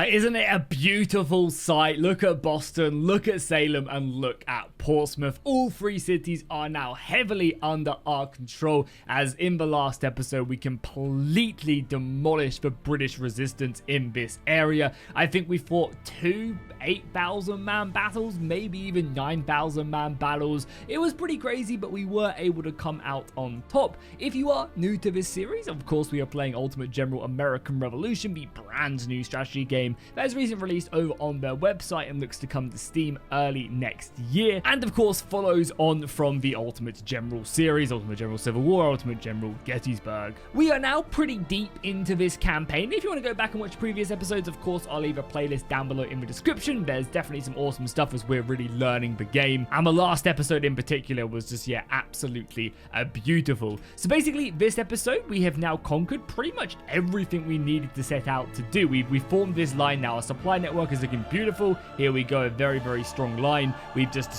isn't it a beautiful sight? Look at Boston, look at Salem, and look at Portsmouth. All three cities are now heavily under our control, as in the last episode, we completely demolished the British resistance in this area. I think we fought 2 8,000-man battles, maybe even 9,000-man battles. It was pretty crazy, but we were able to come out on top. If you are new to this series, of course, we are playing Ultimate General American Revolution, the brand new strategy game that is recently released over on their website and looks to come to Steam early next year, and of course follows on from the Ultimate General series, Ultimate General Civil War, Ultimate General Gettysburg. We are now pretty deep into this campaign. If you want to go back and watch previous episodes, of course, I'll leave a playlist down below in the description. There's definitely some awesome stuff as we're really learning the game, and the last episode in particular was just, yeah, absolutely beautiful. So basically, this episode, we have now conquered pretty much everything we needed to set out to do. We formed this line now. Our supply network is looking beautiful. Here we go, a very, very strong line. We've just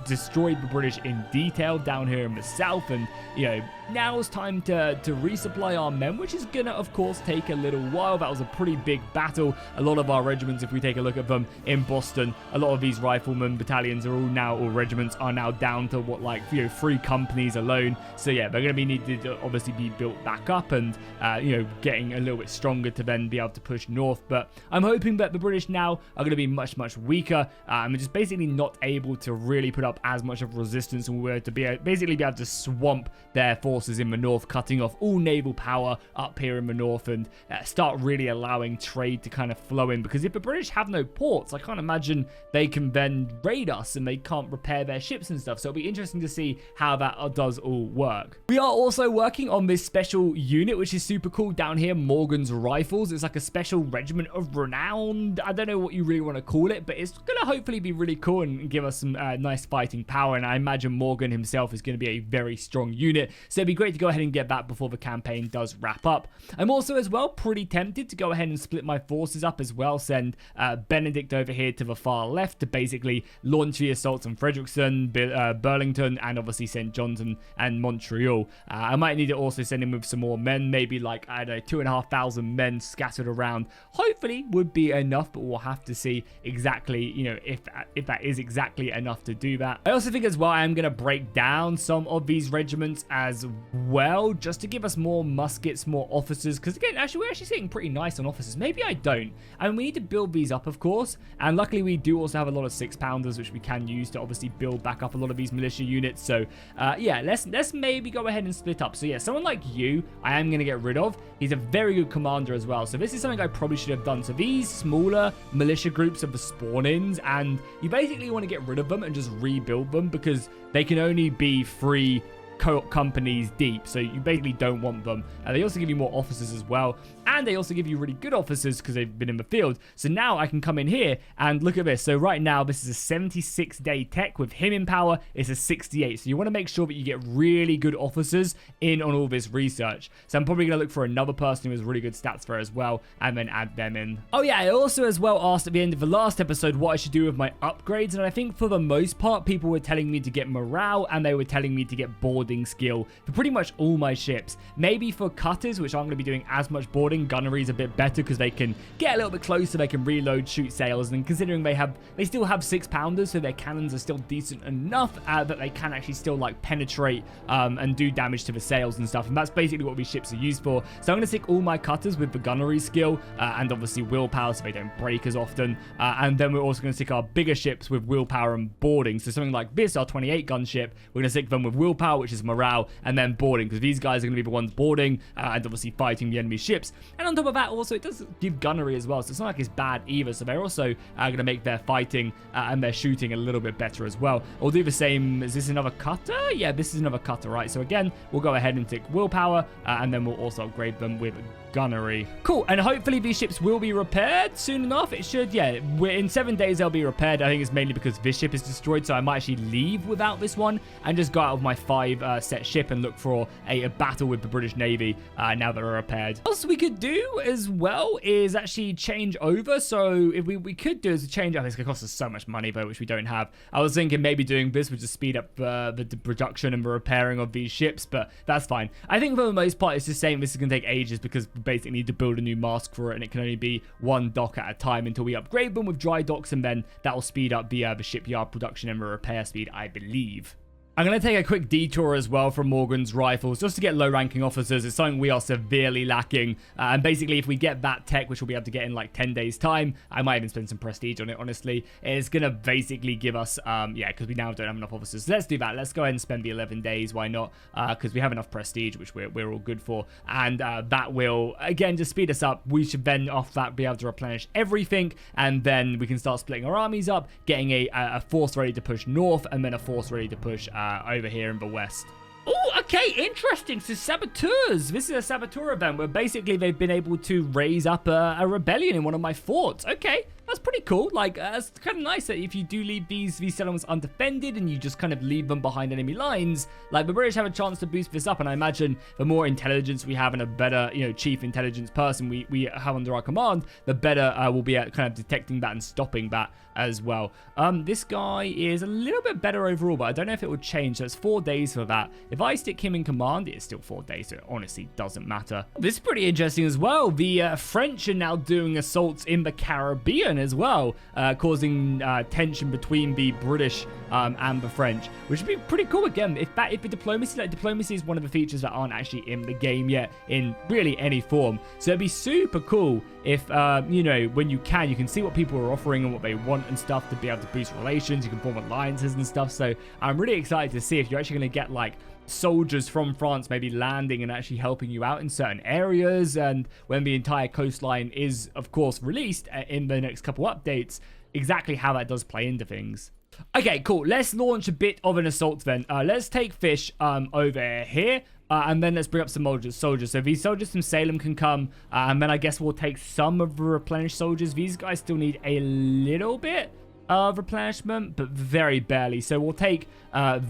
destroyed the British in detail down here in the south, and, you know, now it's time to resupply our men, which is gonna, of course, take a little while. That was a pretty big battle. A lot of our regiments, if we take a look at them in Boston, a lot of these riflemen battalions are all now, or regiments are now down to what, like, you know, 3 companies alone. So yeah, they're gonna be needed to obviously be built back up and you know, getting a little bit stronger to then be able to push north. But I'm hoping that the British now are going to be much weaker, and just basically not able to really put up as much of resistance, and we're to be basically be able to swamp their forces in the north, cutting off all naval power up here in the north, and start really allowing trade to kind of flow in. Because if the British have no ports, I can't imagine they can then raid us, and they can't repair their ships and stuff. So it'll be interesting to see how that does all work. We are also working on this special unit, which is super cool down here, Morgan's Rifles. It's like a special regiment of renown. I don't know what you really want to call it, but it's gonna hopefully be really cool and give us some nice fighting power. And I imagine Morgan himself is going to be a very strong unit, so it'd be great to go ahead and get that before the campaign does wrap up. I'm also as well pretty tempted to go ahead and split my forces up as well, send Benedict over here to the far left to basically launch the assaults on Frederickson, Burlington, and obviously St. John's and Montreal. I might need to also send him with some more men, maybe like, I don't know, 2,500 men scattered around. Hopefully would be enough, but we'll have to see exactly, you know, if that is exactly enough to do that. I also think as well, I'm going to break down some of these regiments as well, just to give us more muskets, more officers, because again, actually, we're actually sitting pretty nice on officers. Maybe I don't. I mean, we need to build these up, of course, and luckily we do also have a lot of 6-pounders, which we can use to obviously build back up a lot of these militia units. So yeah, let's maybe go ahead and split up. So yeah, someone like you, I am going to get rid of. He's a very good commander as well. So this is something I probably should have done. So these smaller militia groups are the spawn-ins, and you basically want to get rid of them and just rebuild them, because they can only be 3 companies deep, so you basically don't want them. They also give you more officers as well, and they also give you really good officers because they've been in the field. So now I can come in here and look at this. So right now this is a 76-day tech. With him in power, it's a 68. So you want to make sure that you get really good officers in on all this research. So I'm probably going to look for another person who has really good stats for as well, and then add them in. Oh yeah, I also as well asked at the end of the last episode what I should do with my upgrades, and I think for the most part people were telling me to get morale, and they were telling me to get boarding skill for pretty much all my ships. Maybe for cutters, which aren't going to be doing as much boarding, gunnery is a bit better because they can get a little bit closer, they can reload, shoot sails, and considering they still have 6-pounders, so their cannons are still decent enough that they can actually still like penetrate and do damage to the sails and stuff, and that's basically what these ships are used for. So I'm going to stick all my cutters with the gunnery skill and obviously willpower, so they don't break as often, and then we're also going to stick our bigger ships with willpower and boarding. So something like this, our 28 gun ship, we're going to stick them with willpower, which is morale, and then boarding, because these guys are going to be the ones boarding and obviously fighting the enemy ships. And on top of that, also it does give gunnery as well, so it's not like it's bad either. So they're also going to make their fighting and their shooting a little bit better as well. We'll do the same. Is this another cutter? Yeah, this is another cutter, right? So again, we'll go ahead and tick willpower, and then we'll also upgrade them with gunnery. Cool, and hopefully these ships will be repaired soon enough. It should, yeah, in 7 days they'll be repaired. I think it's mainly because this ship is destroyed, so I might actually leave without this one and just go out of my 5 set ship and look for a battle with the British Navy now that they're repaired. What else we could do as well is actually change over. So if we could do is a change, I think it's going to cost us so much money though, which we don't have. I was thinking maybe doing this would just speed up the production and the repairing of these ships, but that's fine. I think for the most part it's the same. This is going to take ages because basically need to build a new mask for it, and it can only be one dock at a time until we upgrade them with dry docks, and then that will speed up the shipyard production and the repair speed, I believe. I'm going to take a quick detour as well from Morgan's rifles just to get low-ranking officers. It's something we are severely lacking. And basically, if we get that tech, which we'll be able to get in like 10 days' time, I might even spend some prestige on it, honestly. It's going to basically give us, yeah, because we now don't have enough officers. So let's do that. Let's go ahead and spend the 11 days. Why not? Because we have enough prestige, which we're all good for. And that will, again, just speed us up. We should then, off that, be able to replenish everything. And then we can start splitting our armies up, getting a force ready to push north, and then a force ready to push over here in the west. Oh, okay, interesting. So saboteurs. This is a saboteur event where basically they've been able to raise up a rebellion in one of my forts. Okay, that's pretty cool. Like, it's kind of nice that if you do leave these settlements undefended and you just kind of leave them behind enemy lines, like the British have a chance to boost this up. And I imagine the more intelligence we have and a better, you know, chief intelligence person we have under our command, the better we'll be at kind of detecting that and stopping that as well. This guy is a little bit better overall, but I don't know if it would change. So it's 4 days for that. If I stick him in command, it's still 4 days, so it honestly doesn't matter. This is pretty interesting as well. The French are now doing assaults in the Caribbean as well, causing tension between the British and the French, which would be pretty cool. Again, if the diplomacy, like diplomacy is one of the features that aren't actually in the game yet in really any form. So it'd be super cool if, you know, when you can see what people are offering and what they want and stuff to be able to boost relations. You can form alliances and stuff. So I'm really excited to see if you're actually going to get like soldiers from France maybe landing and actually helping you out in certain areas. And when the entire coastline is, of course, released in the next couple updates, exactly how that does play into things. Okay, cool. Let's launch a bit of an assault then. Let's take fish over here. And then let's bring up some soldiers. So these soldiers from Salem can come. And then I guess we'll take some of the replenished soldiers. These guys still need a little bit of replenishment, but very barely. So we'll take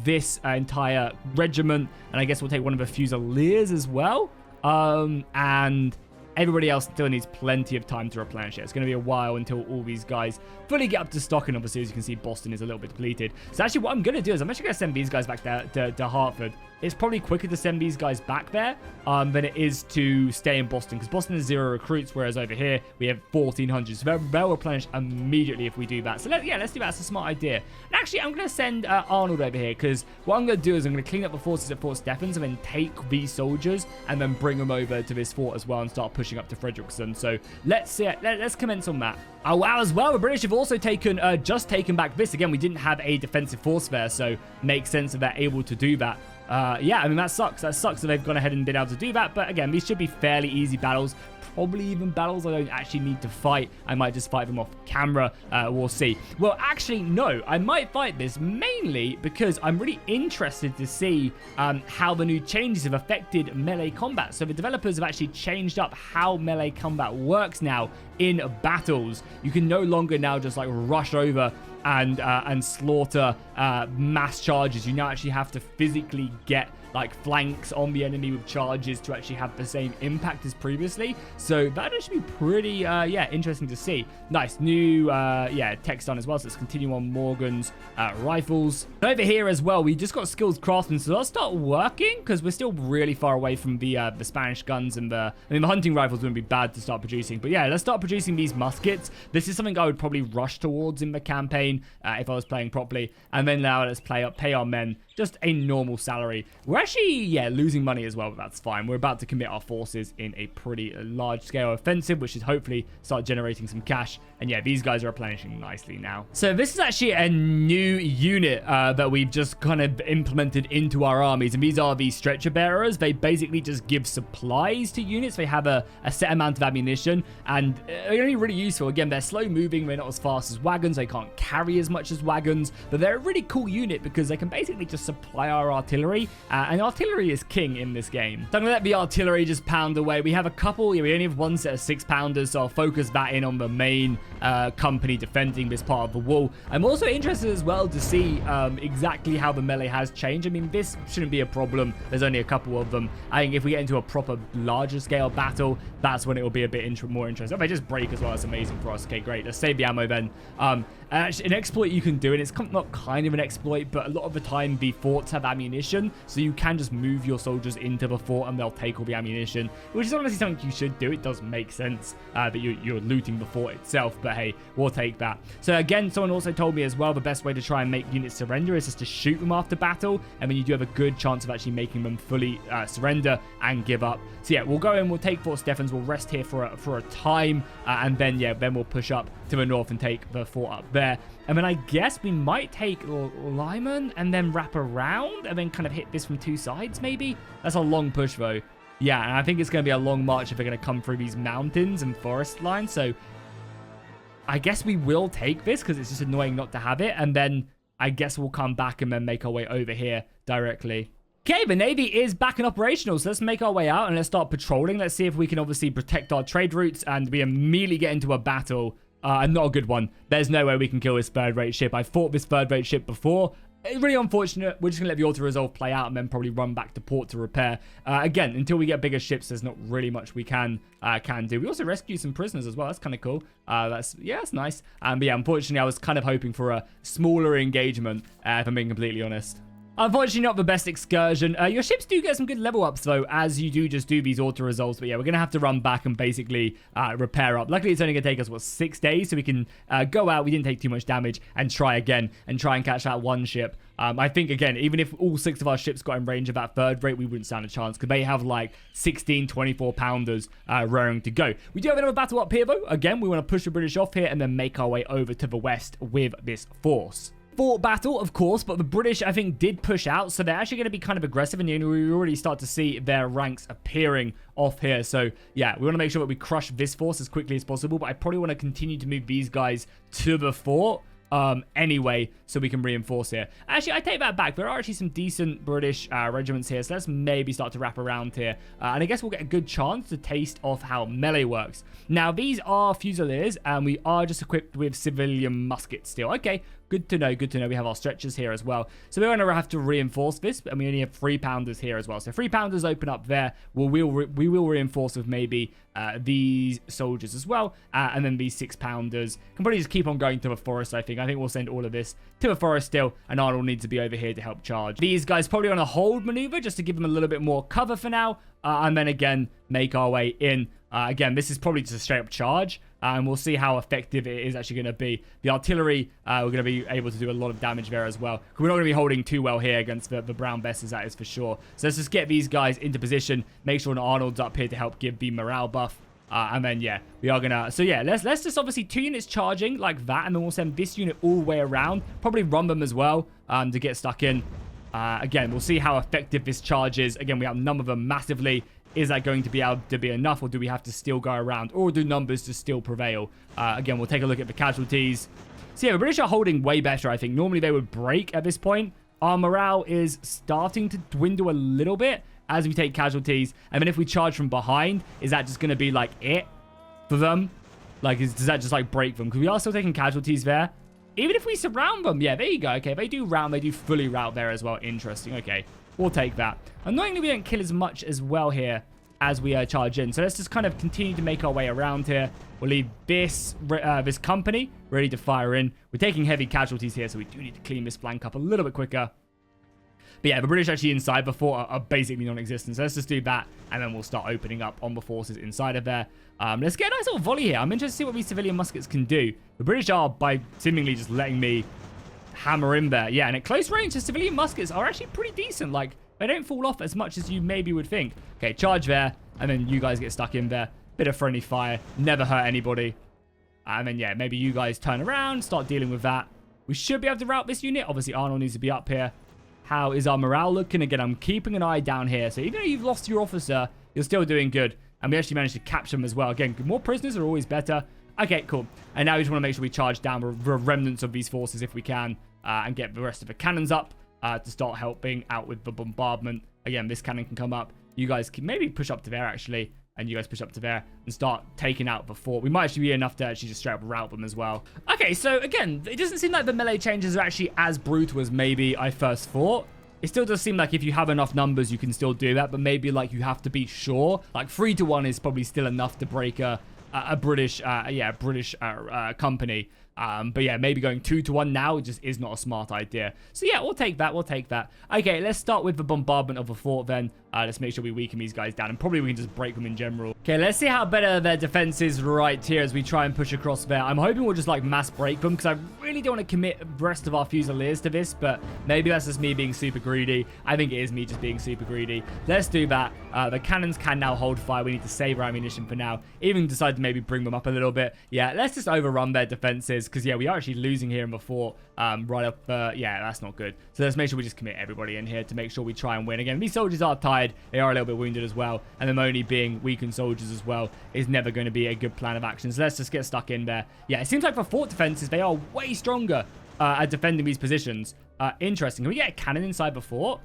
this entire regiment. And I guess we'll take one of the Fusiliers as well. And everybody else still needs plenty of time to replenish it. It's going to be a while until all these guys fully get up to stock. And obviously, as you can see, Boston is a little bit depleted. So actually, what I'm going to do is I'm actually going to send these guys back to Hartford. It's probably quicker to send these guys back there than it is to stay in Boston, because Boston has 0 recruits, whereas over here we have 1,400. So they'll replenish immediately if we do that. So let's do that. That's a smart idea. And actually, I'm going to send Arnold over here, because what I'm going to do is I'm going to clean up the forces at Fort Stephens and then take these soldiers and then bring them over to this fort as well and start pushing up to Frederickson. So let's commence on that. Oh, wow, as well, the British have also just taken back this. Again, we didn't have a defensive force there, so makes sense that they're able to do that. Yeah, I mean, that sucks. That sucks that they've gone ahead and been able to do that. But again, these should be fairly easy battles. Probably even battles I don't actually need to fight. I might just fight them off camera. We'll see. Well, actually, no. I might fight this mainly because I'm really interested to see how the new changes have affected melee combat. So the developers have actually changed up how melee combat works now in battles. You can no longer now just like rush over and slaughter mass charges. You now actually have to physically get like flanks on the enemy with charges to actually have the same impact as previously. So that should be pretty yeah, interesting to see. Nice new yeah, text done as well. So let's continue on Morgan's rifles. And over here as well, we just got skilled craftsmen, so let's start working because we're still really far away from the Spanish guns and the hunting rifles wouldn't be bad to start producing. But yeah, let's start producing these muskets. This is something I would probably rush towards in the campaign if I was playing properly. And then now let's pay our men just a normal salary. We're actually, yeah, losing money as well, but that's fine. We're about to commit our forces in a pretty large-scale offensive, which should hopefully start generating some cash. And yeah, these guys are replenishing nicely now. So this is actually a new unit that we've just kind of implemented into our armies. And these are the stretcher bearers. They basically just give supplies to units. They have a set amount of ammunition, and they're only really useful. Again, they're slow moving. They're not as fast as wagons. They can't carry as much as wagons, but they're a really cool unit because they can basically just supply our artillery, and artillery is king in this game. So I'm gonna let the artillery just pound away. We have a couple, we only have one set of 6-pounders, so I'll focus that in on the main company defending this part of the wall. I'm also interested as well to see exactly how the melee has changed. I mean, this shouldn't be a problem. There's only a couple of them. I think if we get into a proper larger scale battle, that's when it will be a bit more interesting. If they just break as well, that's amazing for us. Okay, great. Let's save the ammo then. Actually, an exploit you can do, and it's not kind of an exploit, but a lot of the time the forts have ammunition, so you can just move your soldiers into the fort and they'll take all the ammunition, which is honestly something you should do. It does make sense that you're looting the fort itself, but hey, we'll take that. So again, someone also told me as well the best way to try and make units surrender is just to shoot them after battle, and then you do have a good chance of actually making them fully surrender and give up. So yeah, we'll go in, we'll take Fort Stephens, we'll rest here for a time, and then yeah, then we'll push up to the north and take the fort up there. And then I guess we might take Lyman and then wrap around and then kind of hit this from two sides maybe. That's a long push though. Yeah, and I think it's going to be a long march if we're going to come through these mountains and forest lines. So I guess we will take this because it's just annoying not to have it. And then I guess we'll come back and then make our way over here directly. Okay, the Navy is back and operational, so let's make our way out and let's start patrolling. Let's see if we can obviously protect our trade routes, and we immediately get into a battle. And not a good one. There's no way we can kill this third-rate ship. I fought this third-rate ship before. It's really unfortunate. We're just going to let the auto-resolve play out and then probably run back to port to repair. Again, until we get bigger ships, there's not really much we can do. We also rescue some prisoners as well. That's kind of cool. That's nice. But yeah, unfortunately, I was kind of hoping for a smaller engagement, if I'm being completely honest. Unfortunately, not the best excursion. Your ships do get some good level ups, though, as you do just do these auto-resolves. But yeah, we're going to have to run back and basically repair up. Luckily, it's only going to take us, 6 days? So we can go out. We didn't take too much damage and try again and try and catch that one ship. I think, again, even if all 6 of our ships got in range of that third rate, we wouldn't stand a chance because they have like 16 24-pounders raring to go. We do have another battle up here, though. Again, we want to push the British off here and then make our way over to the west with this force. Fort battle, of course, but the British, I think, did push out, so they're actually going to be kind of aggressive, and we already start to see their ranks appearing off here. So yeah, we want to make sure that we crush this force as quickly as possible, but I probably want to continue to move these guys to the fort anyway, so we can reinforce here. Actually, I take that back. There are actually some decent British regiments here, so let's maybe start to wrap around here. And I guess we'll get a good chance to taste of how melee works. Now, these are Fusiliers, and we are just equipped with civilian muskets still. Okay, good to know, good to know. We have our stretchers here as well. So we're going to have to reinforce this, and we only have 3-pounders here as well. So 3-pounders open up there. We will reinforce with maybe these soldiers as well, and then these 6-pounders. Can probably just keep on going to the forest, I think. I think we'll send all of this to the forest still, and Arnold needs to be over here to help charge. These guys probably on a hold maneuver just to give them a little bit more cover for now, and then again, make our way in. Again, this is probably just a straight up charge, and we'll see how effective it is actually going to be. The artillery, we're going to be able to do a lot of damage there as well. We're not going to be holding too well here against the brown vessels, that is for sure. So let's just get these guys into position, make sure Arnold's up here to help give the morale buff. And then, yeah, we are going to... So, yeah, let's just obviously 2 units charging like that, and then we'll send this unit all the way around. Probably run them as well to get stuck in. Again, we'll see how effective this charge is. Again, we outnumber them massively. Is that going to be able to be enough, or do we have to still go around, or do numbers just still prevail? Again, we'll take a look at the casualties. So yeah, the British are holding way better, I think. Normally they would break at this point. Our morale is starting to dwindle a little bit as we take casualties. And then if we charge from behind, is that just going to be like it for them? Like, does that just like break them? Because we are still taking casualties there. Even if we surround them, yeah, there you go. Okay, they do fully rout there as well. Interesting. Okay. We'll take that. Annoyingly, we don't kill as much as well here as we charge in. So let's just kind of continue to make our way around here. We'll leave this company ready to fire in. We're taking heavy casualties here, so we do need to clean this flank up a little bit quicker. But yeah, the British actually inside the fort are basically non-existent. So let's just do that, and then we'll start opening up on the forces inside of there. Let's get a nice little volley here. I'm interested to see what these civilian muskets can do. The British are, by seemingly just letting me hammer in there. Yeah, and at close range, the civilian muskets are actually pretty decent. Like, they don't fall off as much as you maybe would think. Okay, charge there, and then you guys get stuck in there. Bit of friendly fire. Never hurt anybody. And then, yeah, maybe you guys turn around, start dealing with that. We should be able to rout this unit. Obviously, Arnold needs to be up here. How is our morale looking? Again, I'm keeping an eye down here. So even though you've lost your officer, you're still doing good. And we actually managed to capture them as well. Again, more prisoners are always better. Okay, cool. And now we just want to make sure we charge down the remnants of these forces if we can. And get the rest of the cannons up to start helping out with the bombardment. Again, this cannon can come up. You guys can maybe push up to there, actually. And you guys push up to there and start taking out the fort. We might actually be enough to actually just straight up rout them as well. Okay, so again, it doesn't seem like the melee changes are actually as brutal as maybe I first thought. It still does seem like if you have enough numbers, you can still do that. But maybe like you have to be sure. Like 3-to-1 is probably still enough to break a a British company. But yeah, maybe going 2-1 now just is not a smart idea. So yeah, we'll take that. We'll take that. Okay, let's start with the bombardment of a fort then. Let's make sure we weaken these guys down, and probably we can just break them in general. Okay, let's see how better their defense is right here as we try and push across there. I'm hoping we'll just like mass break them, because I really don't want to commit the rest of our Fusiliers to this, but maybe that's just me being super greedy. I think it is me just being super greedy. Let's do that. The cannons can now hold fire. We need to save our ammunition for now. Even decide to maybe bring them up a little bit. Yeah, let's just overrun their defenses, because yeah, we are actually losing here in the fort. Right up, yeah, that's not good. So let's make sure we just commit everybody in here to make sure we try and win. Again, these soldiers are tired. They are a little bit wounded as well. And them only being weakened soldiers as well is never going to be a good plan of action. So let's just get stuck in there. Yeah, it seems like for fort defenses, they are way stronger at defending these positions. Interesting. Can we get a cannon inside the fort?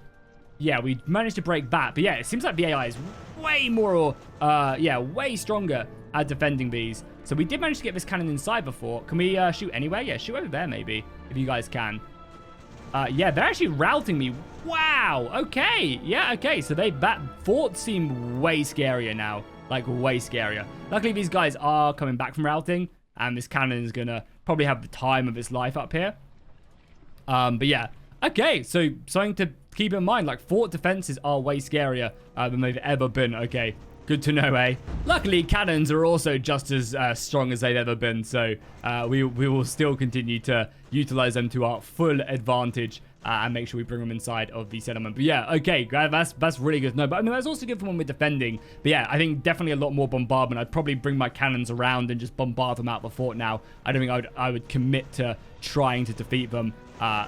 Yeah, we managed to break that. But yeah, it seems like the AI is way more, yeah, way stronger at defending these. So we did manage to get this cannon inside before. Can we shoot anywhere? Yeah, shoot over there maybe, if you guys can. Yeah, they're actually routing me. Wow, okay. Yeah, okay. So that fort seemed way scarier now. Like, way scarier. Luckily, these guys are coming back from routing, and this cannon is going to probably have the time of its life up here. But yeah. Okay, so something to keep in mind. Like, fort defenses are way scarier than they've ever been. Okay. Good to know, eh? Luckily, cannons are also just as strong as they've ever been, so we will still continue to utilize them to our full advantage and make sure we bring them inside of the settlement. But yeah, okay, that's really good to know. But I mean, that's also good for when we're defending. But yeah, I think definitely a lot more bombardment. I'd probably bring my cannons around and just bombard them out the fort now. I don't think I would commit to trying to defeat them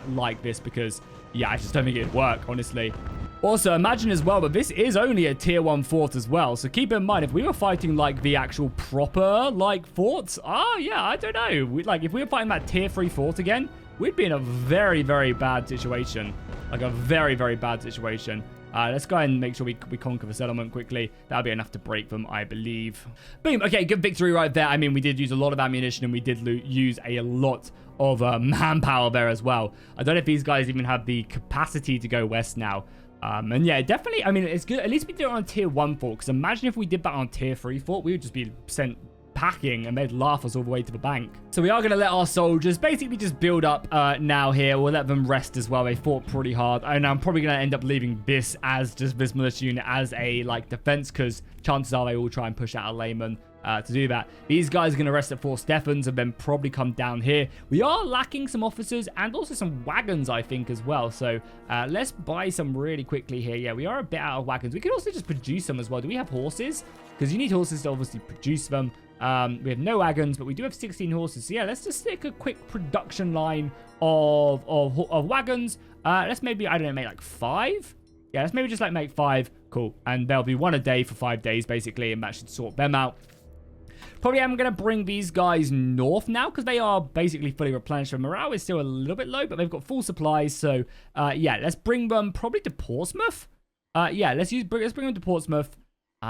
like this, because yeah, I just don't think it'd work, honestly. Also, imagine as well that this is only a tier 1 fort as well. So keep in mind, if we were fighting like the actual proper like forts, yeah, I don't know. Like if we were fighting that tier 3 fort again, we'd be in a very, very bad situation. Like a very, very bad situation. Let's go ahead and make sure we conquer the settlement quickly. That'll be enough to break them, I believe. Boom. Okay, good victory right there. I mean, we did use a lot of ammunition, and we did use a lot of manpower there as well. I don't know if these guys even have the capacity to go west now. And yeah, definitely, I mean, it's good. At least we did it on a tier 1 fort, because imagine if we did that on tier 3 fort, we would just be sent packing and they'd laugh us all the way to the bank. So we are going to let our soldiers basically just build up now here. We'll let them rest as well. They fought pretty hard. And I'm probably going to end up leaving this as just this militia unit as a like defense, because chances are they will try and push out a layman to do that. These guys are going to rest at Fort Stephens and then probably come down here. We are lacking some officers and also some wagons, I think, as well. So let's buy some really quickly here. Yeah, we are a bit out of wagons. We could also just produce them as well. Do we have horses? Because you need horses to obviously produce them. We have no wagons, but we do have 16 horses. So yeah, let's just stick a quick production line of wagons. Let's maybe, I don't know, make like 5? Yeah, let's maybe just like make 5. Cool. And there'll be 1 a day for 5 days, basically, and that should sort them out. Probably I'm going to bring these guys north now, because they are basically fully replenished. Their morale is still a little bit low, but they've got full supplies. So, yeah, let's bring them probably to Portsmouth. Yeah, let's bring them to Portsmouth,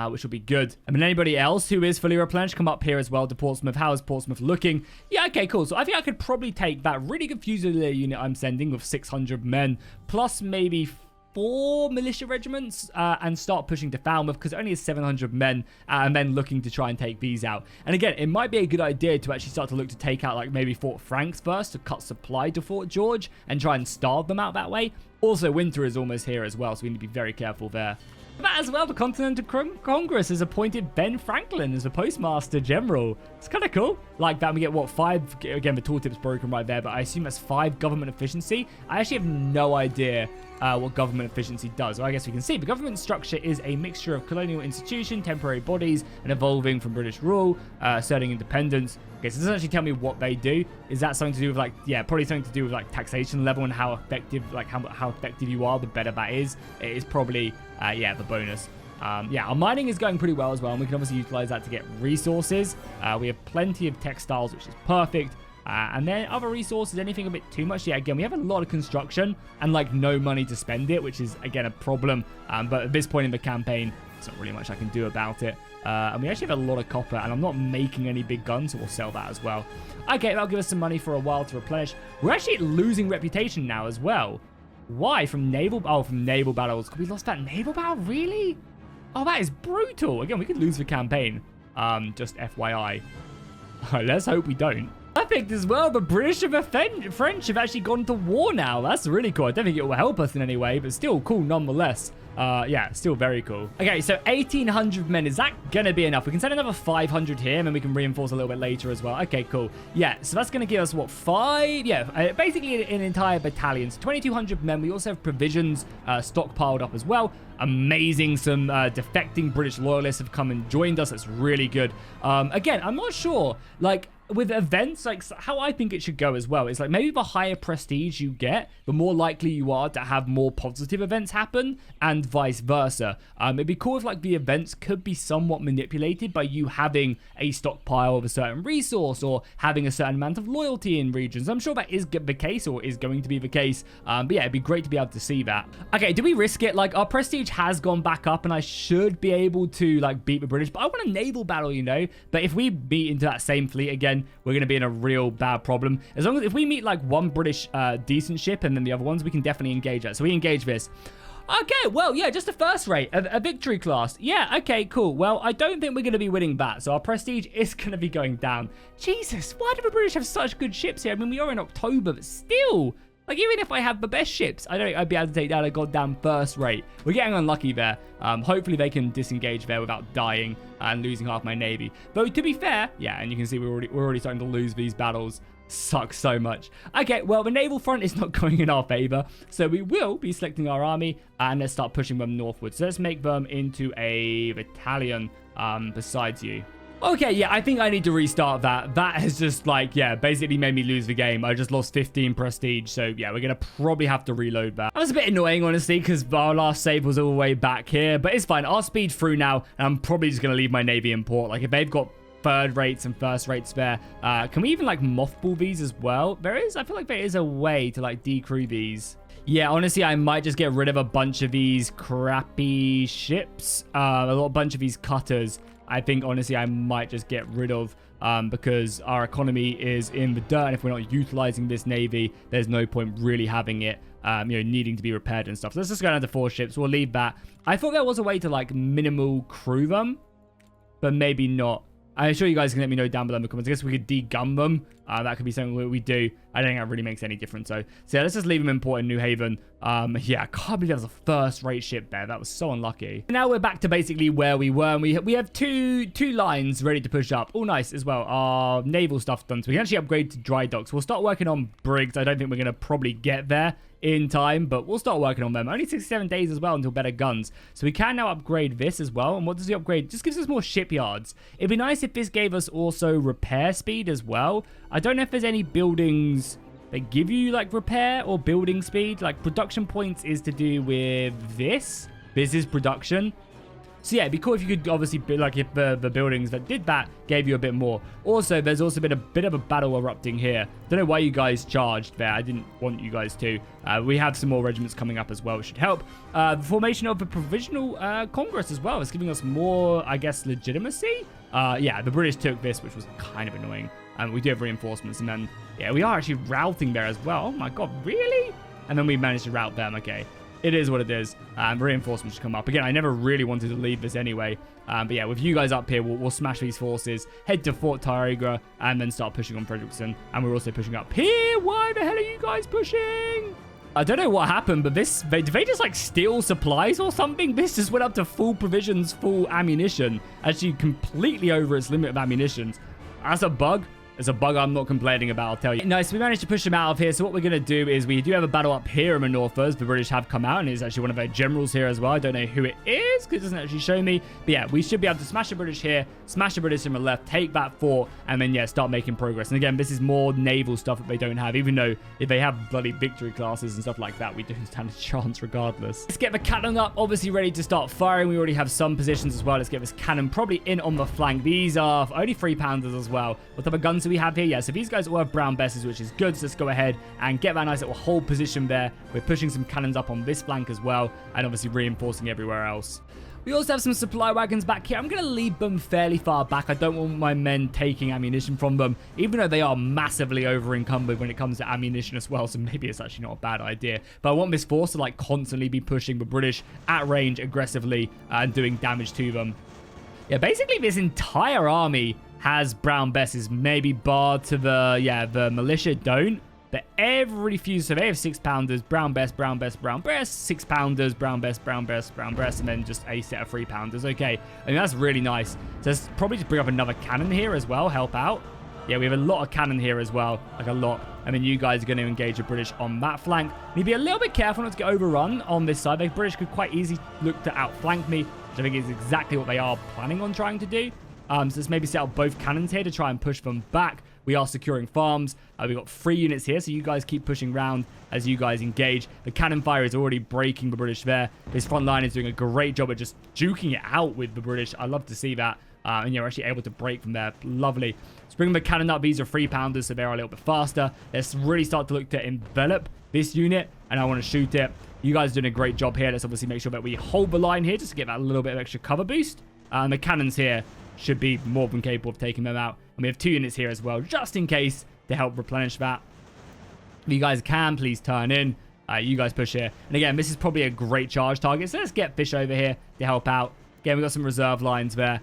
which will be good. I mean, anybody else who is fully replenished, come up here as well to Portsmouth. How is Portsmouth looking? Yeah, okay, cool. So I think I could probably take that really good Fusilier unit I'm sending with 600 men, plus maybe 4 militia regiments and start pushing to Falmouth, because it only has 700 men and then looking to try and take these out. And again, it might be a good idea to actually start to look to take out like maybe Fort Franks first to cut supply to Fort George and try and starve them out that way. Also, winter is almost here as well, so we need to be very careful there. That as well, the Continental Congress has appointed Ben Franklin as the Postmaster General. It's kind of cool. Like that, we get, what, 5? Again, the tooltip's broken right there, but I assume that's 5 government efficiency. I actually have no idea what government efficiency does. Well, I guess we can see. The government structure is a mixture of colonial institution, temporary bodies, and evolving from British rule, asserting independence. Okay, so it doesn't actually tell me what they do. Is that something to do with, like, yeah, probably something to do with, like, taxation level and how effective, like, how effective you are, the better that is. It is probably, yeah, the bonus. Yeah, our mining is going pretty well as well, and we can obviously utilize that to get resources. We have plenty of textiles, which is perfect. And then other resources, anything a bit too much. Yeah, again, we have a lot of construction and like no money to spend it, which is again a problem. But at this point in the campaign, there's not really much I can do about it. And we actually have a lot of copper, and I'm not making any big guns, so we'll sell that as well. Okay, that'll give us some money for a while to replenish. We're actually losing reputation now as well. Why? From naval? Oh, from naval battles. We lost that naval battle? Really? Oh, that is brutal. Again, we could lose the campaign. Just FYI. Let's hope we don't. Perfect as well. The British and French have actually gone to war now. That's really cool. I don't think it will help us in any way, but still cool nonetheless. Yeah, still very cool. Okay, so 1,800 men. Is that gonna be enough? We can send another 500 here, and then we can reinforce a little bit later as well. Okay, cool. Yeah, so that's gonna give us, what, 5? Yeah, basically an entire battalion. So 2,200 men. We also have provisions stockpiled up as well. Amazing. Some defecting British loyalists have come and joined us. That's really good. Again, I'm not sure, like, with events, like how I think it should go as well is like maybe the higher prestige you get, the more likely you are to have more positive events happen, and vice versa. It'd be cool if like the events could be somewhat manipulated by you having a stockpile of a certain resource or having a certain amount of loyalty in regions. I'm sure that is the case or is going to be the case. But yeah, it'd be great to be able to see that. Okay, do we risk it? Like our prestige has gone back up and I should be able to like beat the British, but I want a naval battle, you know? But if we beat into that same fleet again, we're going to be in a real bad problem. As long as if we meet like one British decent ship and then the other ones, we can definitely engage that. So we engage this. Okay, well, yeah, just a first rate, a victory class. Yeah, okay, cool. Well, I don't think we're going to be winning that, so our prestige is going to be going down. Jesus, why do the British have such good ships here? I mean, we are in October, but still, like, even if I have the best ships, I don't think I'd be able to take down a goddamn first rate. We're getting unlucky there. Hopefully they can disengage there without dying and losing half my navy. Though, to be fair, yeah, and you can see we're already starting to lose these battles. Sucks so much. Okay, well, the naval front is not going in our favor, so we will be selecting our army and let's start pushing them northwards. So let's make them into a battalion besides you. Okay, yeah, I think I need to restart that. That has just, like, yeah, basically made me lose the game. I just lost 15 prestige, so, yeah, we're going to probably have to reload that. That was a bit annoying, honestly, because our last save was all the way back here, but it's fine. I'll speed through now, and I'm probably just going to leave my navy in port. Like, if they've got third rates and first rates spare, can we even, like, mothball these as well? I feel like there is a way to, like, decrew these. Yeah, honestly, I might just get rid of a bunch of these crappy ships, a bunch of these cutters. I think, honestly, I might just get rid of because our economy is in the dirt. And if we're not utilizing this navy, there's no point really having it, needing to be repaired and stuff. So let's just go down to 4 ships. We'll leave that. I thought there was a way to, like, minimal crew them, but maybe not. I'm sure you guys can let me know down below in the comments. I guess we could de-gun them. That could be something we do. I don't think that really makes any difference. So yeah, let's just leave them in port in New Haven. Yeah, I can't believe that was a first-rate ship there. That was so unlucky. Now we're back to basically where we were. And we have two lines ready to push up. All nice as well. Our naval stuff's done. So we can actually upgrade to dry docks. We'll start working on brigs. I don't think we're going to probably get there in time, but we'll start working on them. Only 67 days as well until better guns. So we can now upgrade this as well. And what does the upgrade? Just gives us more shipyards. It'd be nice if this gave us also repair speed as well. I don't know if there's any buildings that give you like repair or building speed. Like production points is to do with this. This is production. So yeah, it'd be cool if you could obviously, like if the buildings that did that gave you a bit more. Also, there's also been a bit of a battle erupting here. Don't know why you guys charged there. I didn't want you guys to. We have some more regiments coming up as well, which should help. The formation of a provisional Congress as well is giving us more, I guess, legitimacy. Yeah, the British took this, which was kind of annoying. We do have reinforcements, and then, yeah, we are actually routing there as well. Oh my god, really? And then we managed to rout them, okay. It is what it is. Reinforcements should come up. Again, I never really wanted to leave this anyway. But yeah, with you guys up here, we'll smash these forces, head to Fort Tarigra, and then start pushing on Frederickson. And we're also pushing up here. Why the hell are you guys pushing? I don't know what happened, but did they just like steal supplies or something? This just went up to full provisions, full ammunition. Actually completely over its limit of ammunitions. That's a bug. It's a bug I'm not complaining about, I'll tell you. Nice, we managed to push them out of here. So what we're going to do is we do have a battle up here in the north first. The British have come out, and it's actually one of their generals here as well. I don't know who it is because it doesn't actually show me. But yeah, we should be able to smash the British here, smash the British from the left, take that fort, and then, yeah, start making progress. And again, this is more naval stuff that they don't have, even though if they have bloody victory classes and stuff like that, we don't stand a chance regardless. Let's get the cannon up, obviously ready to start firing. We already have some positions as well. Let's get this cannon probably in on the flank. These are only 3-pounders as well. What type of guns do we have here? Yeah, so these guys all have brown besses, which is good. So let's go ahead and get that nice little hold position there. We're pushing some cannons up on this flank as well, and obviously reinforcing everywhere else. We also have some supply wagons back here. I'm going to leave them fairly far back. I don't want my men taking ammunition from them, even though they are massively over encumbered when it comes to ammunition as well. So maybe it's actually not a bad idea. But I want this force to like constantly be pushing the British at range aggressively and doing damage to them. Yeah, basically this entire army has brown besses, maybe barred to the militia don't. But every few, so they have 6-pounders, brown best, brown best, brown breast, 6-pounders, brown best, brown breast, brown breast, and then just a set of 3-pounders. Okay, I mean, that's really nice. So let's probably just bring up another cannon here as well, help out. Yeah, we have a lot of cannon here as well, like a lot. I mean, you guys are going to engage the British on that flank. Need to be a little bit careful not to get overrun on this side. The British could quite easily look to outflank me, which I think is exactly what they are planning on trying to do. So let's maybe set up both cannons here to try and push them back. We are securing farms. We've got 3 units here, so you guys keep pushing around as you guys engage. The cannon fire is already breaking the British there. This front line is doing a great job at just juking it out with the British. I love to see that. And you're actually able to break from there. Lovely. Let's bring the cannon up. These are 3-pounders, so they're a little bit faster. Let's really start to look to envelop this unit, and I want to shoot it. You guys are doing a great job here. Let's obviously make sure that we hold the line here just to get that little bit of extra cover boost. The cannons here should be more than capable of taking them out. And we have 2 units here as well, just in case, to help replenish that. If you guys can, please turn in. You guys push here. And again, this is probably a great charge target. So let's get Fish over here to help out. Again, we've got some reserve lines there.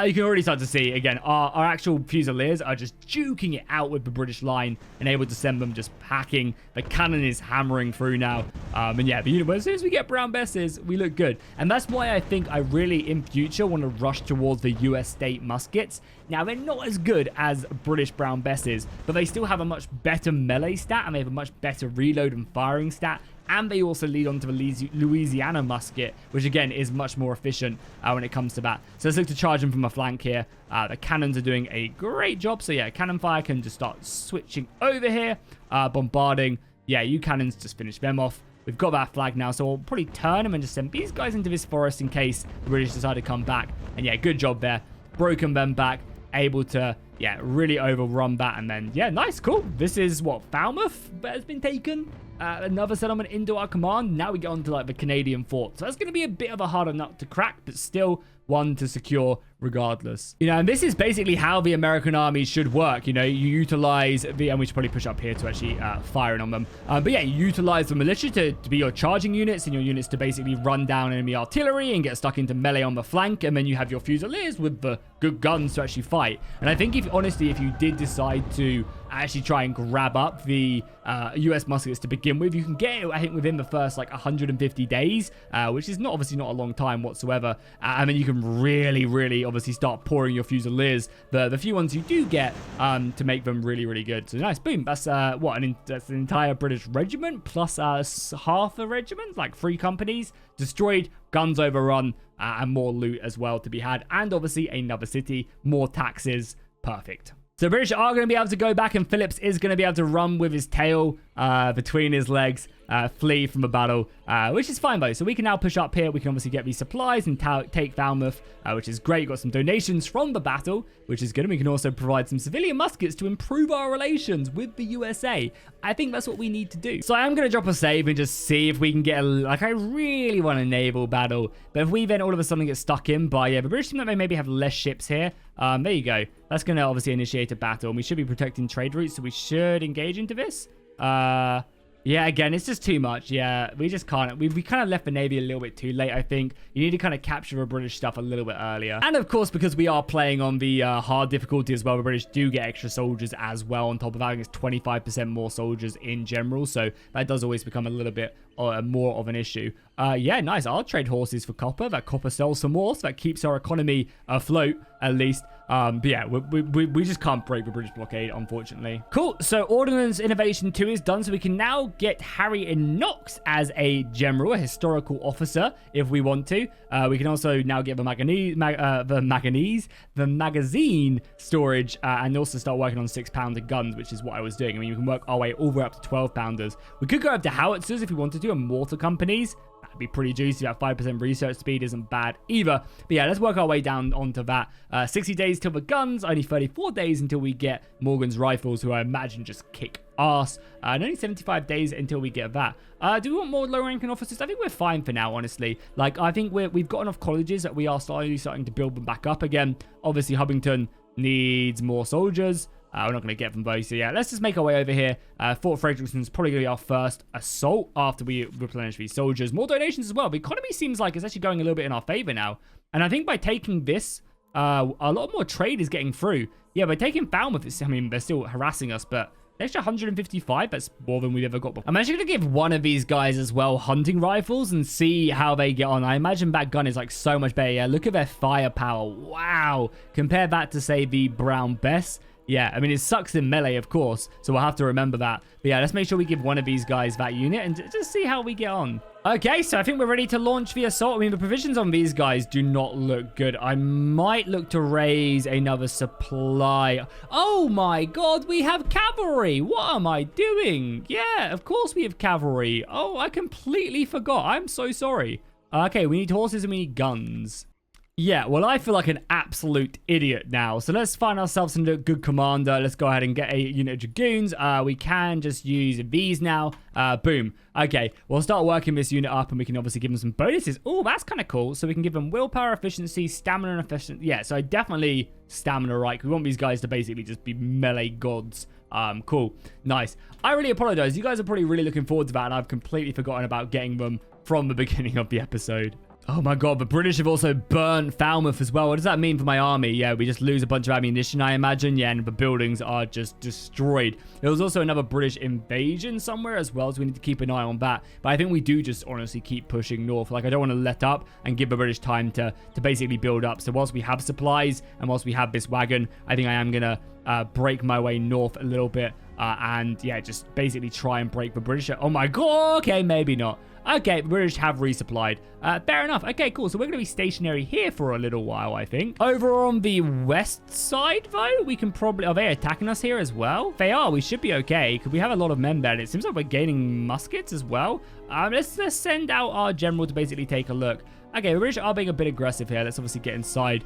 You can already start to see, again, our actual Fusiliers are just juking it out with the British line and able to send them just packing. The cannon is hammering through now. And yeah, as soon as we get brown besses, we look good. And that's why I think I really, in future, want to rush towards the US state muskets. Now, they're not as good as British brown besses, but they still have a much better melee stat, and they have a much better reload and firing stat. And they also lead on to the Louisiana musket, which again is much more efficient when it comes to that. So let's look to charge them from a flank here. The cannons are doing a great job. So yeah, cannon fire can just start switching over here. Bombarding. Yeah, you cannons just finish them off. We've got that flag now, so we'll probably turn them and just send these guys into this forest in case the British decide to come back. And yeah, good job there. Broken them back. Able to, yeah, really overrun that. And then, yeah, nice, cool. This is what, Falmouth that has been taken? Another settlement into our command. Now we get on to like the Canadian fort. So that's going to be a bit of a harder nut to crack, but still one to secure regardless. You know, and this is basically how the American army should work. You know, you utilize the, and we should probably push up here to actually firing on them. But yeah, you utilize the militia to be your charging units, and your units to basically run down enemy artillery and get stuck into melee on the flank. And then you have your Fusiliers with the good guns to actually fight. And I think honestly, if you did decide to actually try and grab up the US muskets to begin with, you can get it, I think, within the first like 150 days, which is obviously not a long time whatsoever. And then you can really obviously start pouring your Fusiliers, the few ones you do get, to make them really good. So nice, boom. That's that's an entire British regiment plus half a regiment, like 3 companies destroyed, guns overrun, and more loot as well to be had, and obviously another city, more taxes. Perfect. So British are going to be able to go back, and Phillips is going to be able to run with his tail between his legs, flee from a battle, which is fine though. So we can now push up here. We can obviously get these supplies and take Falmouth, which is great. Got some donations from the battle, which is good. And we can also provide some civilian muskets to improve our relations with the USA. I think that's what we need to do. So I am going to drop a save and just see if we can get I really want a naval battle. But if we then all of a sudden get stuck in by, the British team that may maybe have less ships here. There you go. That's going to obviously initiate a battle, and we should be protecting trade routes, so we should engage into this. Yeah, again, it's just too much. Yeah, we just can't. We kind of left the Navy a little bit too late, I think. You need to kind of capture the British stuff a little bit earlier. And of course, because we are playing on the hard difficulty as well, the British do get extra soldiers as well on top of having 25% more soldiers in general. So that does always become a little bit more of an issue. Yeah, nice. I'll trade horses for copper. That copper sells some more, so that keeps our economy afloat at least. But yeah, we just can't break the British blockade, unfortunately. Cool. So Ordnance Innovation 2 is done, so we can now get Harry and Knox as a general, a historical officer, if we want to. We can also now get the magazine storage, and also start working on 6-pounder guns, which is what I was doing. I mean, you can work our way all the way up to 12-pounders. We could go up to howitzers if we wanted to, and mortar companies. That'd be pretty juicy. That 5% research speed isn't bad either. But yeah, let's work our way down onto that. 60 days till the guns, only 34 days until we get Morgan's rifles, who I imagine just kick ass, and only 75 days until we get that. Do we want more low-ranking officers? I think we're fine for now, honestly. Like, I think we've got enough colleges that we are starting to build them back up again. Obviously, Hubbington needs more soldiers. We're not going to get them both. So yeah, let's just make our way over here. Fort Frederickson's probably going to be our first assault after we replenish these soldiers. More donations as well. The economy seems like it's actually going a little bit in our favor now. And I think by taking this a lot more trade is getting through. Yeah, we're taking Falmouth. I mean, they're still harassing us, but extra 155, that's more than we've ever got before. I'm actually going to give one of these guys as well hunting rifles and see how they get on. I imagine that gun is like so much better. Yeah, look at their firepower. Wow. Compare that to, say, the Brown Bess. Yeah, I mean, it sucks in melee, of course, so we'll have to remember that. But yeah, let's make sure we give one of these guys that unit and just see how we get on. Okay, so I think we're ready to launch the assault. I mean, the provisions on these guys do not look good. I might look to raise another supply. Oh my god, we have cavalry. What am I doing? Yeah, of course we have cavalry. Oh, I completely forgot. I'm so sorry. Okay, we need horses and we need guns. Yeah, well, I feel like an absolute idiot now. So let's find ourselves a good commander. Let's go ahead and get a unit of dragoons. We can just use these now. Boom. Okay, we'll start working this unit up and we can obviously give them some bonuses. Oh, that's kind of cool. So we can give them willpower, efficiency, stamina, and efficiency. Yeah, so definitely stamina, right? We want these guys to basically just be melee gods. Cool. Nice. I really apologize. You guys are probably really looking forward to that, and I've completely forgotten about getting them from the beginning of the episode. Oh my god, the British have also burnt Falmouth as well. What does that mean for my army? Yeah, we just lose a bunch of ammunition, I imagine. Yeah, and the buildings are just destroyed. There was also another British invasion somewhere as well, so we need to keep an eye on that. But I think we do just honestly keep pushing north. Like, I don't want to let up and give the British time to basically build up. So whilst we have supplies and whilst we have this wagon, I think I am going to break my way north a little bit. And yeah, just basically try and break the British. Oh my god, okay, maybe not. Okay, the British have resupplied. Fair enough. Okay, cool. So we're going to be stationary here for a little while, I think. Over on the west side, though, we can probably... Are they attacking us here as well? They are. We should be okay, because we have a lot of men there. And it seems like we're gaining muskets as well. Let's send out our general to basically take a look. Okay, the British are being a bit aggressive here. Let's obviously get inside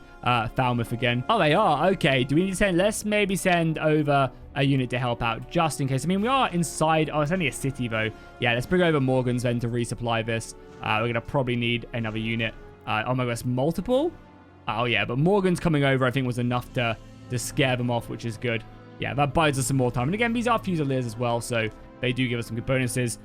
Falmouth again. Oh, they are. Okay, do we need to send... Let's maybe send over a unit to help out just in case. I mean, we are inside... Oh, it's only a city, though. Yeah, let's bring over Morgan's then to resupply this. We're going to probably need another unit. Oh my gosh, multiple? Oh, yeah, but Morgan's coming over, I think, was enough to scare them off, which is good. Yeah, that buys us some more time. And again, these are Fusiliers as well, so they do give us some good bonuses.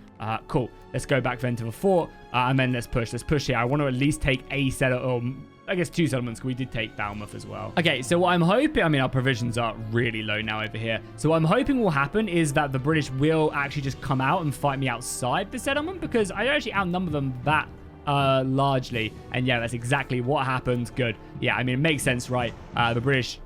Cool. Let's go back then to the fort, and then let's push. Let's push here. I want to at least take a settlement, I guess 2 settlements, because we did take Falmouth as well. Okay, so what I'm hoping, I mean, our provisions are really low now over here. So what I'm hoping will happen is that the British will actually just come out and fight me outside the settlement, because I actually outnumber them that largely. And yeah, that's exactly what happens. Good. Yeah, I mean, it makes sense, right? The British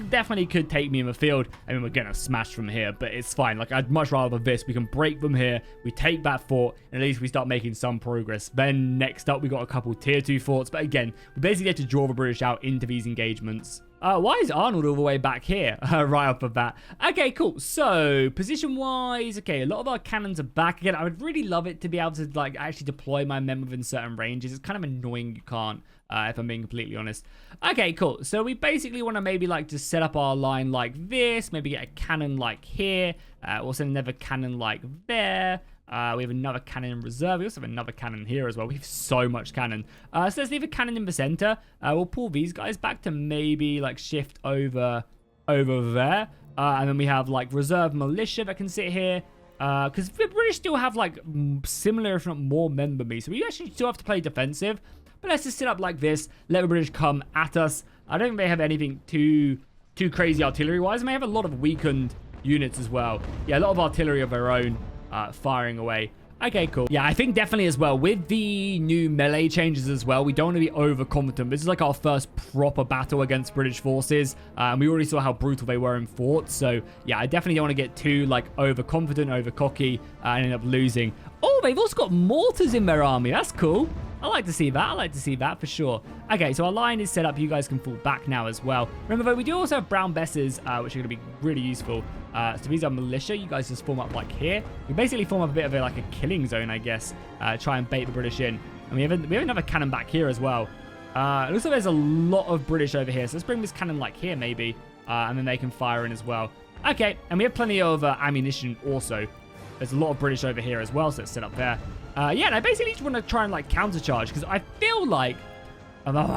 definitely could take me in the field. I mean, we're gonna smash from here, but it's fine. Like, I'd much rather this. We can break them here, we take that fort, and at least we start making some progress. Then next up, we got a couple tier 2 forts, but again, we basically have to draw the British out into these engagements. Why is Arnold all the way back here? Right off of that. Okay, cool. So, position-wise, okay, a lot of our cannons are back. Again, I would really love it to be able to, like, actually deploy my men within certain ranges. It's kind of annoying you can't, if I'm being completely honest. Okay, cool. So, we basically want to maybe, like, just set up our line like this. Maybe get a cannon like here. We'll send another cannon like there. We have another cannon in reserve. We also have another cannon here as well. We have so much cannon. So let's leave a cannon in the center. We'll pull these guys back to maybe like shift over there. And then we have like reserve militia that can sit here. Because the British still have like similar, if not more, men than me. So we actually still have to play defensive. But let's just sit up like this. Let the British come at us. I don't think they have anything too crazy artillery-wise. They may have a lot of weakened units as well. Yeah, a lot of artillery of their own. Firing away. Okay, cool. Yeah, I think definitely as well, with the new melee changes as well, we don't want to be overconfident. This is like our first proper battle against British forces. We already saw how brutal they were in forts. So, yeah, I definitely don't want to get too, like, overconfident, overcocky, and end up losing. Oh, they've also got mortars in their army. That's cool. I like to see that. I like to see that for sure. Okay, so our line is set up. You guys can fall back now as well. Remember, though, we do also have brown besses, which are going to be really useful. So these are militia. You guys just form up like here. We basically form up a bit of like a killing zone, I guess. Try and bait the British in. And we have another cannon back here as well. It looks like there's a lot of British over here. So let's bring this cannon like here maybe. And then they can fire in as well. Okay, and we have plenty of ammunition also. There's a lot of British over here as well, so let's set up there. Yeah, and I basically just want to try and like countercharge because I feel like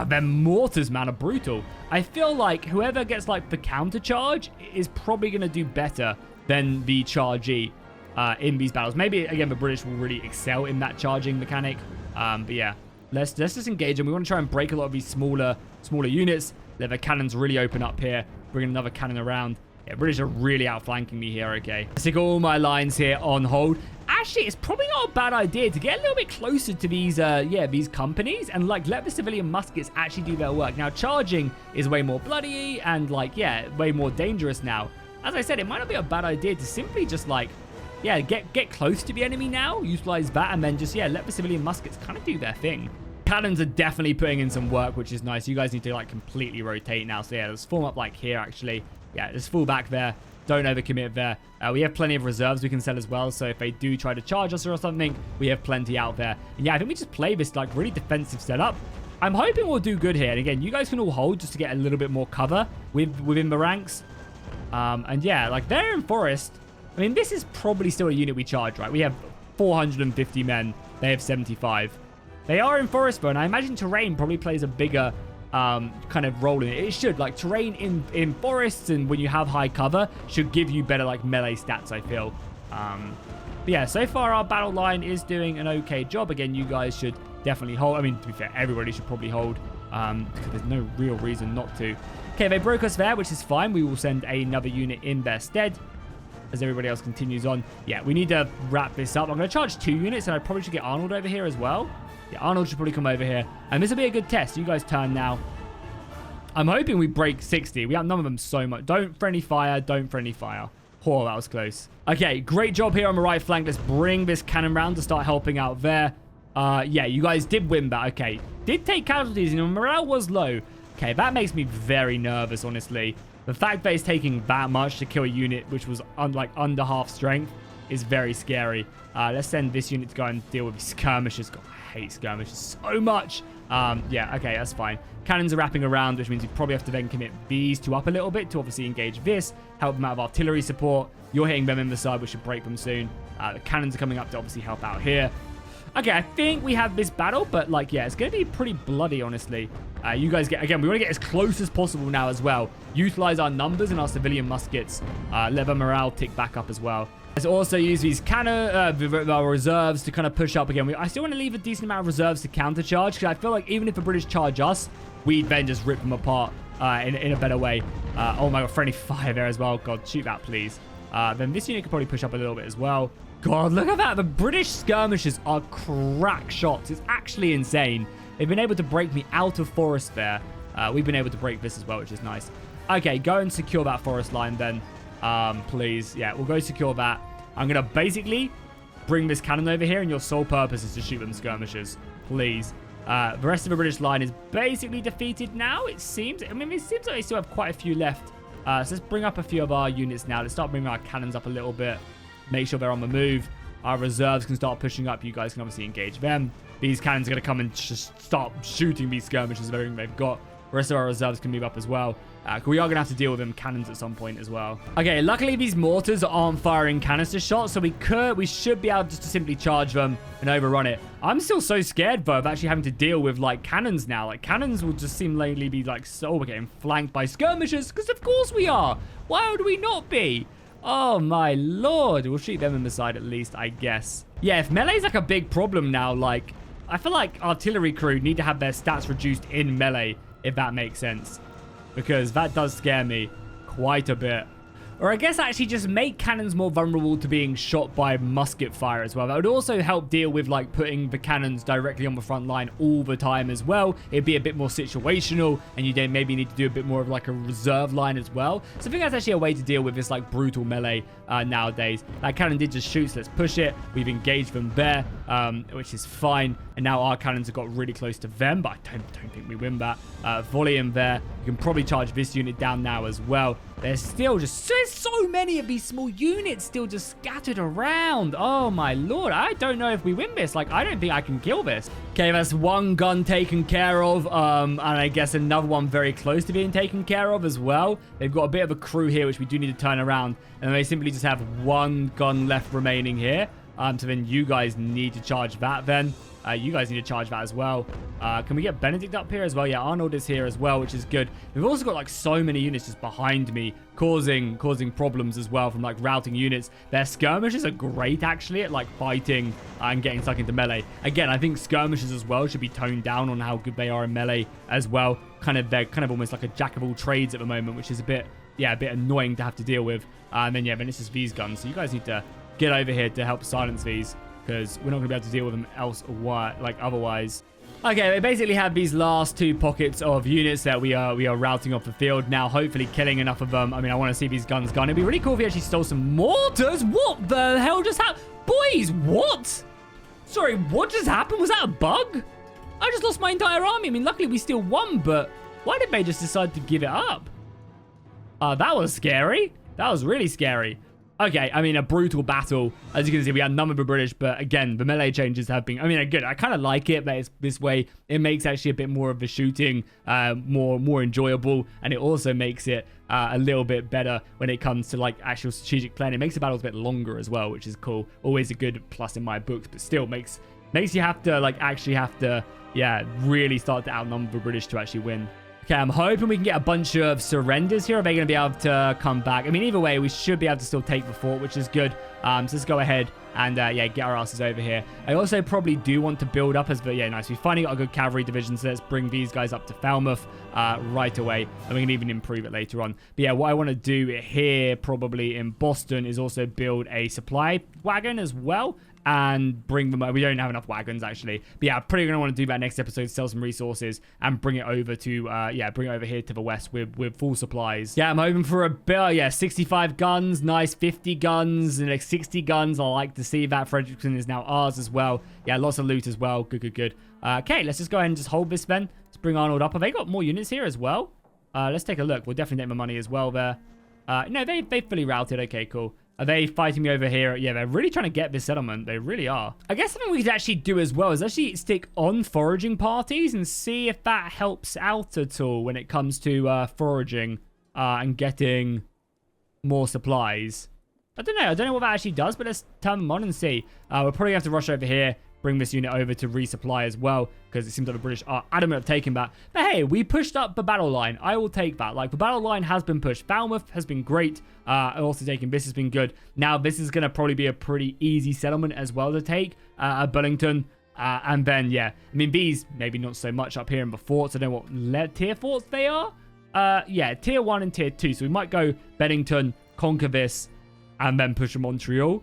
their mortars, man, are brutal. I feel like whoever gets like the countercharge is probably going to do better than the chargee in these battles. Maybe again the British will really excel in that charging mechanic. But yeah, let's just engage them. We want to try and break a lot of these smaller units. Let the cannons really open up here. Bring another cannon around. Yeah, British are really outflanking me here, okay. Let's take all my lines here on hold. Actually, it's probably not a bad idea to get a little bit closer to these, these companies and, like, let the civilian muskets actually do their work. Now, charging is way more bloody and, like, yeah, way more dangerous now. As I said, it might not be a bad idea to simply just, like, yeah, get close to the enemy now, utilize that, and then just, yeah, let the civilian muskets kind of do their thing. Cannons are definitely putting in some work, which is nice. You guys need to, like, completely rotate now. So, yeah, let's form up, like, here, actually. Yeah, let's fall back there. Don't overcommit there. We have plenty of reserves we can sell as well. So if they do try to charge us or something, we have plenty out there. And yeah, I think we just play this like really defensive setup. I'm hoping we'll do good here. And again, you guys can all hold just to get a little bit more cover within the ranks. And yeah, like they're in forest. I mean, this is probably still a unit we charge, right? We have 450 men. They have 75. They are in forest though, and I imagine terrain probably plays a bigger kind of role in it. It should, like, terrain in forests and when you have high cover should give you better, like, melee stats, I feel. But yeah, so far our battle line is doing an okay job. Again, you guys should definitely hold. I mean, to be fair, everybody should probably hold because there's no real reason not to. Okay, they broke us there, which is fine. We will send another unit in their stead as everybody else continues on. Yeah, we need to wrap this up. I'm going to charge 2 units, and I probably should get Arnold over here as well. Yeah, Arnold should probably come over here. And this will be a good test. You guys turn now. I'm hoping we break 60. We outnumber them so much. Don't friendly fire. Don't friendly fire. Oh, that was close. Okay, great job here on the right flank. Let's bring this cannon round to start helping out there. Yeah, you guys did win that. Okay, did take casualties and morale was low. Okay, that makes me very nervous, honestly. The fact that it's taking that much to kill a unit which was under half strength is very scary. Let's send this unit to go and deal with these skirmishes. God, I hate skirmishes so much. Yeah, okay, that's fine. Cannons are wrapping around, which means we probably have to then commit these two up a little bit to obviously engage this, help them out of artillery support. You're hitting them in the side, which should break them soon. The cannons are coming up to obviously help out here. Okay, I think we have this battle, but like, yeah, it's going to be pretty bloody, honestly. You guys get, again, we want to get as close as possible now as well. Utilize our numbers and our civilian muskets. Let the morale tick back up as well. Let's also use these our reserves to kind of push up again. I still want to leave a decent amount of reserves to countercharge, because I feel like even if the British charge us, we then just rip them apart in a better way. Oh my god, friendly fire there as well. God, shoot that, please. Then this unit could probably push up a little bit as well. God, look at that. The British skirmishers are crack shots. It's actually insane. They've been able to break me out of forest there. We've been able to break this as well, which is nice. Okay, go and secure that forest line then. Please. Yeah, we'll go secure that. I'm going to basically bring this cannon over here, and your sole purpose is to shoot them skirmishers. Please. The rest of the British line is basically defeated now, it seems. I mean, it seems like they still have quite a few left. So let's bring up a few of our units now. Let's start bringing our cannons up a little bit. Make sure they're on the move. Our reserves can start pushing up. You guys can obviously engage them. These cannons are going to come and just start shooting these skirmishers of everything they've got. The rest of our reserves can move up as well. We are going to have to deal with them cannons at some point as well. Okay, luckily these mortars aren't firing canister shots, so we should be able just to simply charge them and overrun it. I'm still so scared, though, of actually having to deal with, like, cannons now. Like, cannons will just seem lately be, like, so we're getting flanked by skirmishers, because of course we are. Why would we not be? Oh, my lord. We'll shoot them in the side at least, I guess. Yeah, if melee's, like, a big problem now, like, I feel like artillery crew need to have their stats reduced in melee, if that makes sense. Because that does scare me quite a bit. Or I guess actually just make cannons more vulnerable to being shot by musket fire as well. That would also help deal with, like, putting the cannons directly on the front line all the time as well. It'd be a bit more situational, and you then maybe need to do a bit more of, like, a reserve line as well. So I think that's actually a way to deal with this, like, brutal melee nowadays. That cannon did just shoot, so let's push it. We've engaged them there, which is fine. And now our cannons have got really close to them, but I don't think we win that. Volley them there. You can probably charge this unit down now as well. There's still just so many of these small units still just scattered around. Oh my lord, I don't know if we win this. Like, I don't think I can kill this. Okay, that's one gun taken care of, and I guess another one very close to being taken care of as well. They've got a bit of a crew here, which we do need to turn around, and they simply just have one gun left remaining here. So then you guys need to charge that then. You guys need to charge that as well. Can we get Benedict up here as well? Yeah, Arnold is here as well, which is good. We've also got like so many units just behind me causing problems as well from like routing units. Their skirmishes are great actually at like fighting and getting stuck into melee. Again, I think skirmishes as well should be toned down on how good they are in melee as well. They're kind of almost like a jack of all trades at the moment, which is a bit annoying to have to deal with. And then this is these guns. So you guys need to get over here to help silence these, because we're not going to be able to deal with them otherwise. Okay, we basically have these last 2 pockets of units that we are routing off the field now, hopefully killing enough of them. I mean, I want to see these guns gone. It'd be really cool if we actually stole some mortars. What the hell just happened? Boys, what? Sorry, what just happened? Was that a bug? I just lost my entire army. I mean, luckily we still won, but why did they just decide to give it up? That was scary. That was really scary. Okay, I mean, a brutal battle. As you can see, we outnumbered the British, but again, the melee changes have been, I mean, good. I kind of like it, but it's this way. It makes actually a bit more of the shooting more enjoyable, and it also makes it a little bit better when it comes to like actual strategic planning. It makes the battles a bit longer as well, which is cool. Always a good plus in my books, but still makes you have to really start to outnumber the British to actually win. Okay, I'm hoping we can get a bunch of surrenders here. Are they going to be able to come back? I mean, either way, we should be able to still take the fort, which is good. So let's go ahead and, get our asses over here. I also probably do want to build up as... But yeah, nice. We finally got a good cavalry division, so let's bring these guys up to Falmouth right away. And we can even improve it later on. But yeah, what I want to do here, probably in Boston, is also build a supply wagon as well. And bring them... We don't have enough wagons, actually. But yeah, I'm probably going to want to do that next episode, sell some resources, and bring it over to... bring it over here to the west with full supplies. Yeah, I'm hoping for a bit... 65 guns. Nice. 50 guns. And like 60 guns. I like to see that. Fredericton is now ours as well. Yeah, lots of loot as well. Good. Okay, let's just go ahead and just hold this then. Let's bring Arnold up. Have they got more units here as well? Let's take a look. We'll definitely take my money as well there. No, they fully routed. Okay, cool. Are they fighting me over here? Yeah, they're really trying to get this settlement. They really are. I guess something we could actually do as well is actually stick on foraging parties and see if that helps out at all when it comes to foraging and getting more supplies. I don't know what that actually does, but let's turn them on and see. We're probably going to have to rush over here, bring this unit over to resupply as well, because it seems like the British are adamant of taking that. But hey, we pushed up the battle line. I will take that. Like, the battle line has been pushed. Falmouth has been great. Also taking this has been good. Now, this is going to probably be a pretty easy settlement as well to take at Bullington. And then, yeah, I mean, these maybe not so much up here in the forts. I don't know what tier forts they are. Yeah, tier 1 and tier 2. So we might go Bennington, conquer this, and then push Montreal.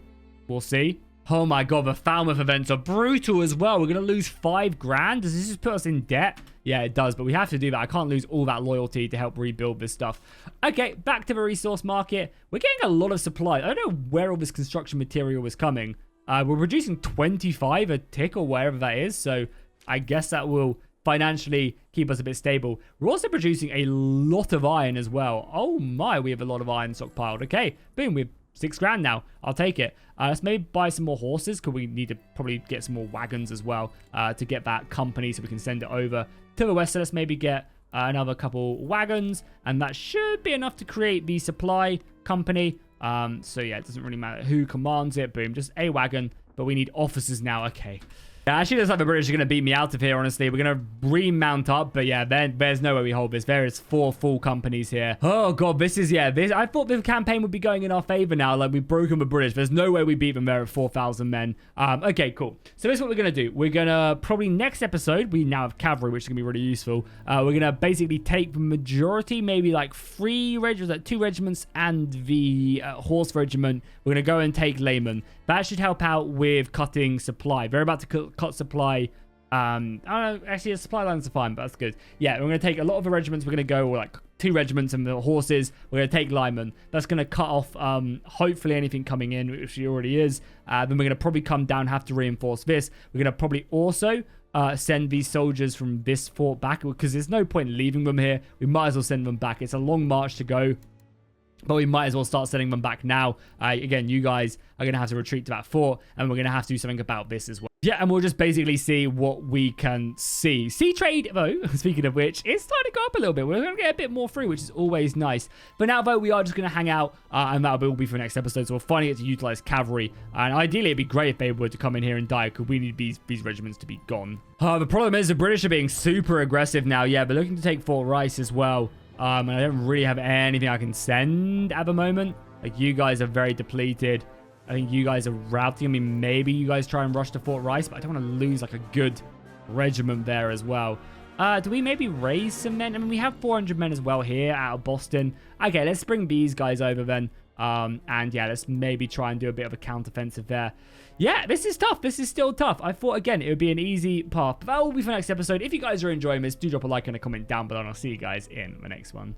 We'll see. Oh my god, the Falmouth events are brutal as well. We're going to lose 5 grand. Does this just put us in debt? Yeah, it does, but we have to do that. I can't lose all that loyalty to help rebuild this stuff. Okay, back to the resource market. We're getting a lot of supply. I don't know where all this construction material is coming. We're producing 25 a tick or wherever that is, so I guess that will financially keep us a bit stable. We're also producing a lot of iron as well. Oh my, we have a lot of iron stockpiled. Okay, boom, we've 6 grand now. I'll take it. Let's maybe buy some more horses, because we need to probably get some more wagons as well to get that company so we can send it over to the west. So let's maybe get another couple wagons, and that should be enough to create the supply company. So yeah, it doesn't really matter who commands it. Boom, just a wagon, but we need officers now. Okay. Yeah, actually, looks like the British are going to beat me out of here, honestly. We're going to remount up, but yeah, there's no way we hold this. There is 4 full companies here. Oh, God, this is, yeah, this. I thought the campaign would be going in our favor now. Like, we've broken the British. There's no way we beat them there at 4,000 men. Okay, cool. So this is what we're going to do. We're going to, probably next episode, we now have cavalry, which is going to be really useful. We're going to basically take the majority, maybe like 3 regiments, like 2 regiments and the horse regiment. We're going to go and take Lehman. That should help out with cutting supply. They're about to cut supply. I don't know. Actually, the supply lines are fine, but that's good. Yeah, we're going to take a lot of the regiments. We're going to go like 2 regiments and the horses. We're going to take Lyman. That's going to cut off, hopefully, anything coming in, which it already is. Then we're going to probably come down, have to reinforce this. We're going to probably also send these soldiers from this fort back, because there's no point leaving them here. We might as well send them back. It's a long march to go, but we might as well start sending them back now. Again, you guys are going to have to retreat to that fort, and we're going to have to do something about this as well. Yeah, and we'll just basically see what we can see. Sea trade, though, speaking of which, is starting to go up a little bit. We're going to get a bit more free, which is always nice. But now, though, we are just going to hang out, and that will be for the next episode. So we're finally get to utilize cavalry. And ideally, it'd be great if they were to come in here and die, because we need these regiments to be gone. The problem is the British are being super aggressive now. Yeah, they're looking to take Fort Rice as well. And I don't really have anything I can send at the moment. Like, you guys are very depleted. I think you guys are routing. I mean, maybe you guys try and rush to Fort Rice, but I don't want to lose, like, a good regiment there as well. Do we maybe raise some men? I mean, we have 400 men as well here out of Boston. Okay, let's bring these guys over then. And yeah, let's maybe try and do a bit of a counteroffensive there. Yeah, this is tough. This is still tough. I thought, again, it would be an easy path. But that will be for the next episode. If you guys are enjoying this, do drop a like and a comment down below, and I'll see you guys in the next one.